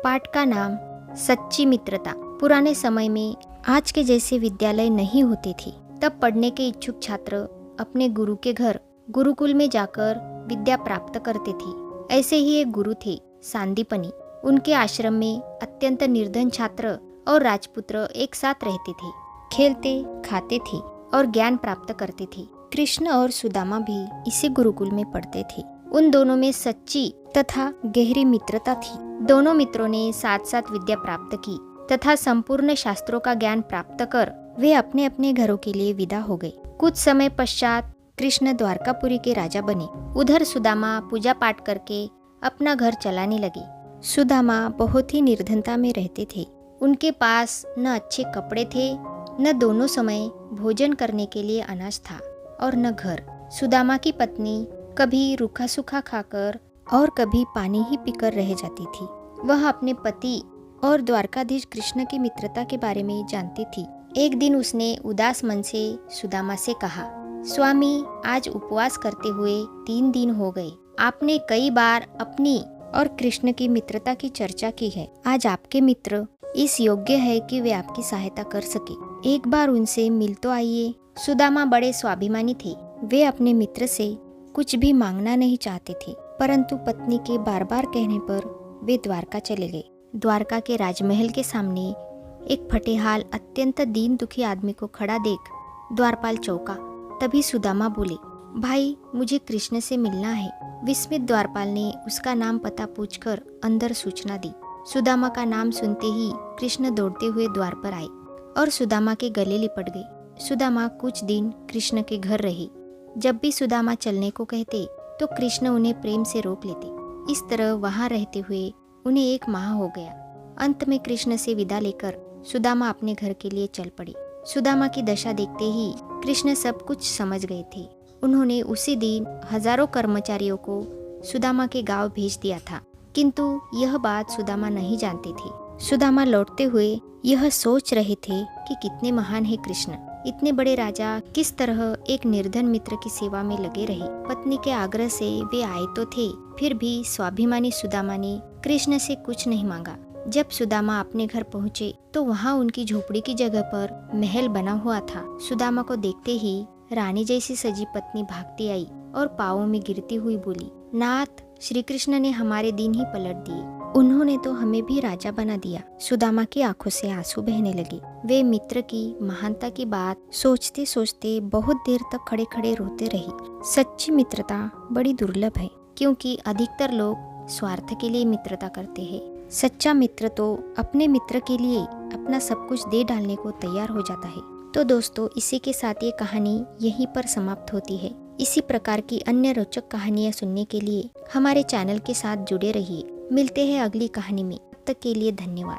पाठ का नाम सच्ची मित्रता। पुराने समय में आज के जैसे विद्यालय नहीं होते थे। तब पढ़ने के इच्छुक छात्र अपने गुरु के घर गुरुकुल में जाकर विद्या प्राप्त करते थे। ऐसे ही एक गुरु थे सांदीपनी। उनके आश्रम में अत्यंत निर्धन छात्र और राजपुत्र एक साथ रहते थे, खेलते खाते थे और ज्ञान प्राप्त करते थे। कृष्ण और सुदामा भी इसी गुरुकुल में पढ़ते थे। उन दोनों में सच्ची तथा गहरी मित्रता थी। दोनों मित्रों ने साथ साथ विद्या प्राप्त की तथा संपूर्ण शास्त्रों का ज्ञान प्राप्त कर वे अपने अपने घरों के लिए विदा हो गए। कुछ समय पश्चात कृष्ण द्वारकापुरी के राजा बने। उधर सुदामा पूजा पाठ करके अपना घर चलाने लगे। सुदामा बहुत ही निर्धनता में रहते थे। उनके पास न अच्छे कपड़े थे, न दोनों समय भोजन करने के लिए अनाज था और न घर। सुदामा की पत्नी कभी रूखा सूखा खाकर और कभी पानी ही पीकर रह जाती थी। वह अपने पति और द्वारकाधीश कृष्ण की मित्रता के बारे में जानती थी। एक दिन उसने उदास मन से सुदामा से कहा, स्वामी, आज उपवास करते हुए 3 दिन हो गए। आपने कई बार अपनी और कृष्ण की मित्रता की चर्चा की है। आज आपके मित्र इस योग्य है कि वे आपकी सहायता कर सके। एक बार उनसे मिल तो आइए। सुदामा बड़े स्वाभिमानी थे। वे अपने मित्र से कुछ भी मांगना नहीं चाहते थे, परंतु पत्नी के बार बार कहने पर वे द्वारका चले गए। द्वारका के राजमहल के सामने एक फटेहाल अत्यंत दीन दुखी आदमी को खड़ा देख द्वारपाल चौंका। तभी सुदामा बोले, भाई, मुझे कृष्ण से मिलना है। विस्मित द्वारपाल ने उसका नाम पता पूछकर अंदर सूचना दी। सुदामा का नाम सुनते ही कृष्ण दौड़ते हुए द्वार पर आए और सुदामा के गले लिपट गए। सुदामा कुछ दिन कृष्ण के घर रहे। जब भी सुदामा चलने को कहते तो कृष्ण उन्हें प्रेम से रोक लेते। इस तरह वहां रहते हुए उन्हें 1 माह हो गया। अंत में कृष्ण से विदा लेकर सुदामा अपने घर के लिए चल पड़े। सुदामा की दशा देखते ही कृष्ण सब कुछ समझ गए थे। उन्होंने उसी दिन हजारों कर्मचारियों को सुदामा के गांव भेज दिया था, किंतु यह बात सुदामा नहीं जानते थे। सुदामा लौटते हुए यह सोच रहे थे कि कितने महान है कृष्ण। इतने बड़े राजा किस तरह एक निर्धन मित्र की सेवा में लगे रहे। पत्नी के आग्रह से वे आए तो थे, फिर भी स्वाभिमानी सुदामा ने कृष्ण से कुछ नहीं मांगा। जब सुदामा अपने घर पहुँचे तो वहाँ उनकी झोपड़ी की जगह पर महल बना हुआ था। सुदामा को देखते ही रानी जैसी सजी पत्नी भागती आई और पाँवों में गिरती हुई बोली, नाथ, श्री कृष्ण ने हमारे दिन ही पलट दिए। उन्होंने तो हमें भी राजा बना दिया। सुदामा की आंखों से आंसू बहने लगे। वे मित्र की महानता की बात सोचते सोचते बहुत देर तक खड़े खड़े रोते रही। सच्ची मित्रता बड़ी दुर्लभ है, क्योंकि अधिकतर लोग स्वार्थ के लिए मित्रता करते हैं। सच्चा मित्र तो अपने मित्र के लिए अपना सब कुछ दे डालने को तैयार हो जाता है। तो दोस्तों, इसी के साथ ये कहानी यहीं पर समाप्त होती है। इसी प्रकार की अन्य रोचक कहानियाँ सुनने के लिए हमारे चैनल के साथ जुड़े रहिए। मिलते हैं अगली कहानी में। तब तक के लिए धन्यवाद।